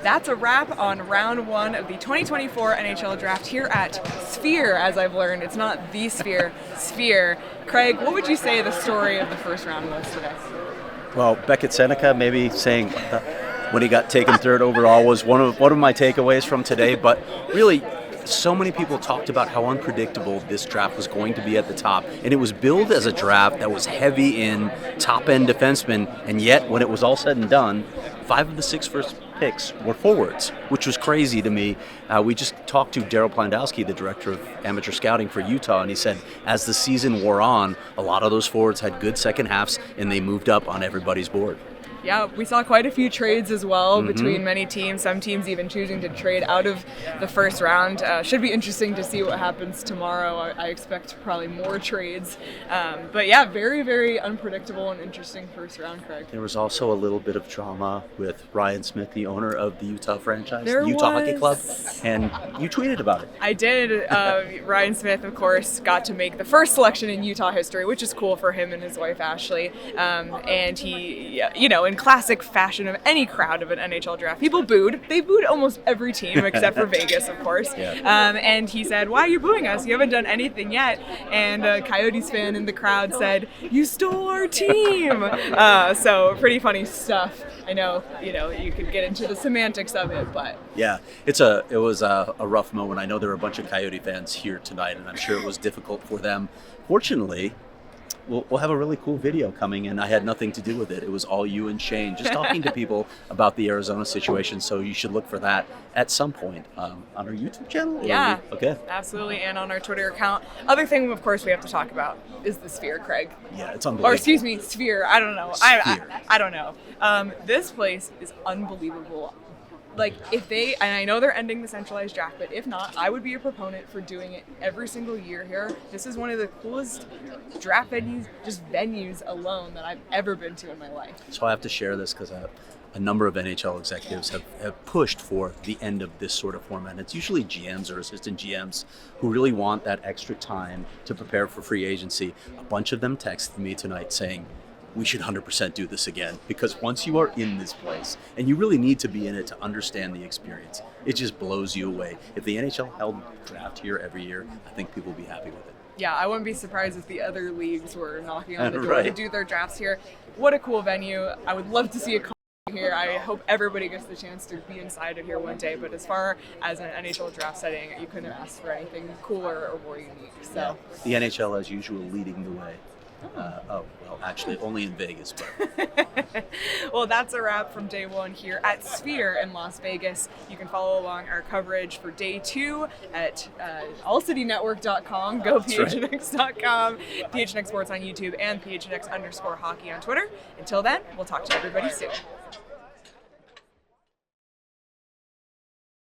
that's a wrap on round one of the 2024 NHL Draft here at Sphere, as I've learned. It's not the Sphere, Sphere. Craig, what would you say the story of the first round was today? Well, Beckett Seneca maybe saying when he got taken third overall was one of my takeaways from today. But really, so many people talked about how unpredictable this draft was going to be at the top. And it was billed as a draft that was heavy in top-end defensemen. And yet, when it was all said and done, 5 of the 6 first picks were forwards, which was crazy to me. We just talked to Daryl Plandowski, the director of amateur scouting for Utah, and he said as the season wore on, a lot of those forwards had good second halves, and they moved up on everybody's board. Yeah, we saw quite a few trades as well between many teams, some teams even choosing to trade out of the first round. Should be interesting to see what happens tomorrow. I expect probably more trades. But yeah, very, very unpredictable and interesting first round, Craig. There was also a little bit of drama with Ryan Smith, the owner of the Utah franchise, the Utah Hockey Club, and you tweeted about it. I did. Ryan Smith, of course, got to make the first selection in Utah history, which is cool for him and his wife, Ashley. And he, in classic fashion of any crowd of an NHL draft, people booed. They booed almost every team except for Vegas, of course. Yeah. And he said, "Why are you booing us? You haven't done anything yet." And a Coyotes fan in the crowd said, "You stole our team." So pretty funny stuff. I know, you could get into the semantics of it, but yeah, it was a rough moment. I know there were a bunch of Coyote fans here tonight, and I'm sure it was difficult for them. Fortunately, we'll have a really cool video coming, and I had nothing to do with it. It was all you and Shane just talking to people about the Arizona situation, so you should look for that at some point on our YouTube channel. Yeah, okay, absolutely, and on our Twitter account. Other thing, of course, we have to talk about is the Sphere, Craig. Yeah, it's unbelievable. Or excuse me, Sphere. I don't know. Sphere. I don't know. This place is unbelievable. Like, if they, and I know they're ending the centralized draft, but if not, I would be a proponent for doing it every single year here. This is one of the coolest draft venues alone that I've ever been to in my life. So I have to share this because a number of NHL executives have pushed for the end of this sort of format. It's usually GMs or assistant GMs who really want that extra time to prepare for free agency. A bunch of them texted me tonight saying, we should 100% do this again, because once you are in this place, and you really need to be in it to understand the experience, it just blows you away. If the NHL held draft here every year, I think people would be happy with it. Yeah, I wouldn't be surprised if the other leagues were knocking on the door Right. to do their drafts here. What a cool venue. I would love to see a here. I hope everybody gets the chance to be inside it here one day, but as far as an NHL draft setting, you couldn't have asked for anything cooler or more unique. So the NHL, as usual, leading the way. Actually, only in Vegas. But well, that's a wrap from day one here at Sphere in Las Vegas. You can follow along our coverage for day 2 at allcitynetwork.com, go PHNX.com, PHNX Sports on YouTube, and PHNX_hockey on Twitter. Until then, we'll talk to everybody soon.